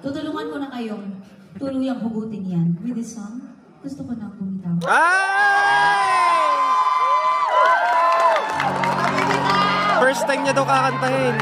Tutulungan ko na kayong tuluyang hugutin yan. With this song, gusto ko na bumitaw. First time niya daw kakantahin.